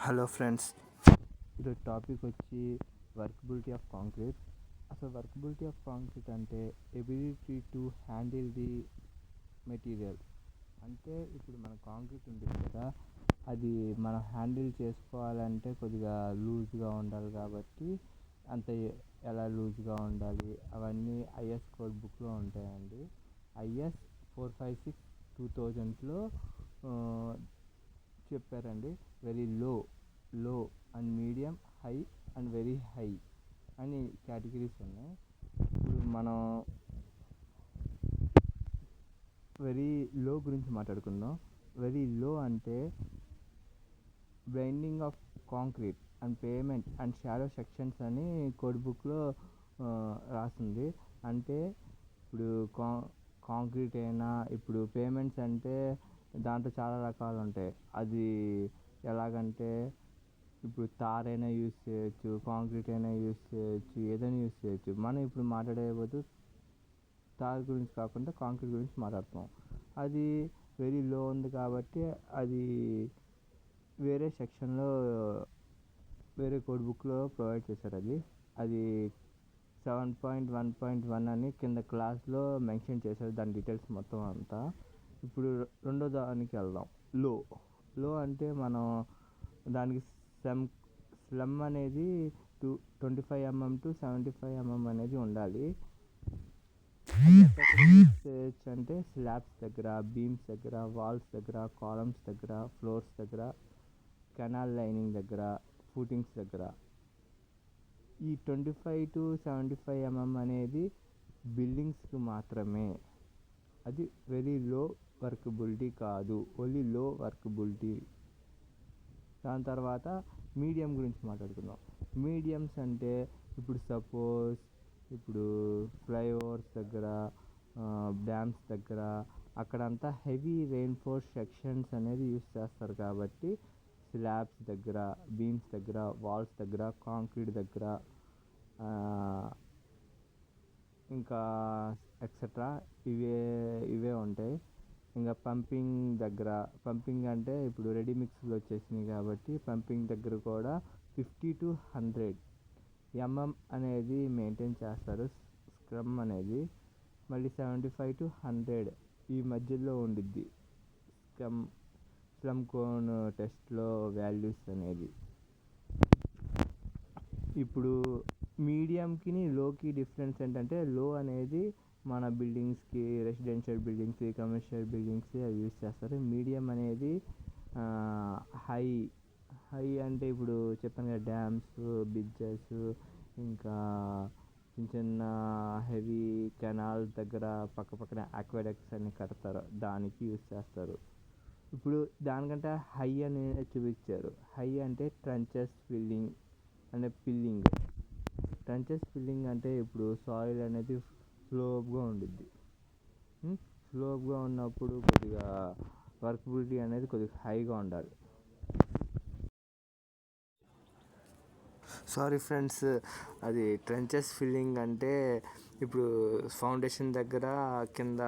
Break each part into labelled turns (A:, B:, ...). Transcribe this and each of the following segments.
A: Hello friends, ఈరోజు topic వచ్చి workability of concrete. అసలు వర్కబిలిటీ ఆఫ్ కాంక్రీట్ అంటే ability to handle the material. అంటే ఇప్పుడు మన కాంక్రీట్ ఉంటుంది కదా, అది మనం హ్యాండిల్ చేసుకోవాలంటే కొద్దిగా లూజ్గా ఉండాలి. కాబట్టి అంత ఎలా లూజ్గా ఉండాలి అవన్నీ ఐఎస్ కోడ్ బుక్లో ఉంటాయండి. ఐఎస్ 456 2000లో చెప్పారండి. Very low and medium, high and very high అని కేటగిరీస్ ఉన్నాయి. ఇప్పుడు మనం వెరీ లో గురించి మాట్లాడుకుందాం. వెరీ లో అంటే binding of concrete and payment and shadow sections అని కోడ్ బుక్లో రాసింది. అంటే ఇప్పుడు కాంక్రీట్ అయినా, ఇప్పుడు పేమెంట్స్ అంటే దాంట్లో చాలా రకాలు ఉంటాయి. అది ఎలాగంటే ఇప్పుడు తారైనా యూజ్ చేయొచ్చు, కాంక్రీట్ అయినా యూజ్ చేయొచ్చు, ఏదైనా యూజ్ చేయొచ్చు. మనం ఇప్పుడు మాట్లాడేపోతూ తార్ గురించి కాకుండా కాంక్రీట్ గురించి మాట్లాడుతాం. అది వెరీ లో ఉంది కాబట్టి అది వేరే సెక్షన్లో వేరే కోడ్ బుక్లో ప్రొవైడ్ చేశారు. అది 7.1.1 అని కింద క్లాస్లో మెన్షన్ చేశారు, దాని డీటెయిల్స్ మొత్తం అంతా. ఇప్పుడు రెండో దానికి వెళ్దాం. లో అంటే మనం దానికి స్లమ్ అనేది 25 mm to 75 mm అనేది ఉండాలి. అంటే స్లాబ్స్ దగ్గర, బీమ్స్ దగ్గర, వాల్స్ దగ్గర, కాలమ్స్ దగ్గర, ఫ్లోర్స్ దగ్గర, కెనాల్ లైనింగ్ దగ్గర, ఫూటింగ్స్ దగ్గర. ఈ 25 to 75 mm అనేది బిల్డింగ్స్కి మాత్రమే. అది వెరీ లో వర్కబిలిటీ కాదు, ఓన్లీ లో వర్కబిలిటీ. దాని తర్వాత మీడియం గురించి మాట్లాడుకుందాం. మీడియమ్స్ అంటే ఇప్పుడు సపోజ్ ఇప్పుడు ఫ్లైఓవర్స్ దగ్గర, డ్యామ్స్ దగ్గర అక్కడంతా హెవీ రెయిన్ఫోర్స్ సెక్షన్స్ అనేది యూస్ చేస్తారు. కాబట్టి స్లాబ్స్ దగ్గర, బీమ్స్ దగ్గర, వాల్స్ దగ్గర, కాంక్రీట్ దగ్గర, ఇంకా ఎక్సెట్రా ఇవే ఉంటాయి. ఇంకా పంపింగ్ అంటే ఇప్పుడు రెడీ మిక్స్లు వచ్చేసినాయి కాబట్టి పంపింగ్ దగ్గర కూడా 50 to 100 mm అనేది మెయింటైన్ చేస్తారు. స్క్రమ్ అనేది మళ్ళీ 75 to 100 ఈ మధ్యలో ఉండిద్ది స్లమ్ కోన్ టెస్ట్లో వాల్యూస్ అనేది. ఇప్పుడు మీడియంకి లోకి డిఫరెన్స్ ఏంటంటే, లో అనేది మన బిల్డింగ్స్కి, రెసిడెన్షియల్ బిల్డింగ్స్కి, కమర్షియల్ బిల్డింగ్స్కి అవి యూస్ చేస్తారు. మీడియం అనేది హై అంటే ఇప్పుడు చెప్పాను కదా, డ్యామ్స్, బ్రిడ్జెస్, ఇంకా చిన్న చిన్న హెవీ కెనాల్ దగ్గర పక్కన ఆక్వాడక్ట్స్ అన్ని కడతారు, దానికి యూస్ చేస్తారు. ఇప్పుడు దానికంటే హై అని చూపించారు. హై అంటే ట్రంచెస్ ఫిల్లింగ్ ట్రంచెస్ ఫిల్లింగ్ అంటే ఇప్పుడు సాయిల్ అనేది స్లోప్గా ఉండిద్ది. స్లోప్గా ఉన్నప్పుడు కొద్దిగా వర్కబిలిటీ అనేది కొద్దిగా హైగా ఉండాలి. సారీ ఫ్రెండ్స్, అది ట్రెంచెస్ ఫిల్లింగ్ అంటే ఇప్పుడు ఫౌండేషన్ దగ్గర కింద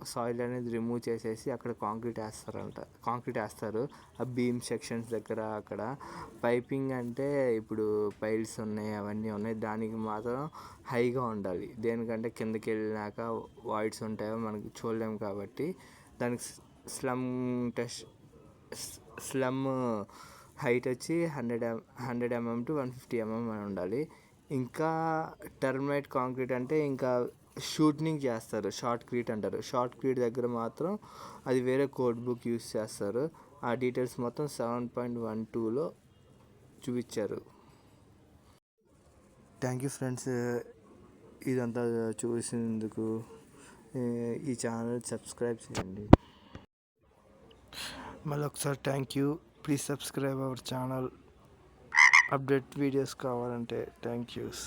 A: సాయిల్ అనేది రిమూవ్ చేసేసి అక్కడ కాంక్రీట్ వేస్తారు. ఆ బీమ్ సెక్షన్స్ దగ్గర అక్కడ. పైపింగ్ అంటే ఇప్పుడు పైల్స్ ఉన్నాయి, అవన్నీ ఉన్నాయి, దానికి మాత్రం హైగా ఉండాలి. దేనికంటే కిందకి వెళ్ళినాక వాయిడ్స్ ఉంటాయో మనకి చూడలేము కాబట్టి దానికి స్లమ్ హైట్ వచ్చి 100 mm to 150 mm అని ఉండాలి. ఇంకా టర్మైట్ కాంక్రీట్ అంటే ఇంకా షూటింగ్ చేస్తారు, షార్ట్ క్రీట్ అంటారు. షార్ట్ క్రీట్ దగ్గర మాత్రం అది వేరే కోడ్ బుక్ యూస్ చేస్తారు. ఆ డీటెయిల్స్ మొత్తం 7.12లో చూపించారు. థ్యాంక్ యూ ఫ్రెండ్స్, ఇదంతా చూసినందుకు. ఈ ఛానల్ సబ్స్క్రైబ్ చేయండి. మళ్ళీ ఒకసారి thank you. Please subscribe our channel. Update videos కావాలంటే థ్యాంక్ యూస్.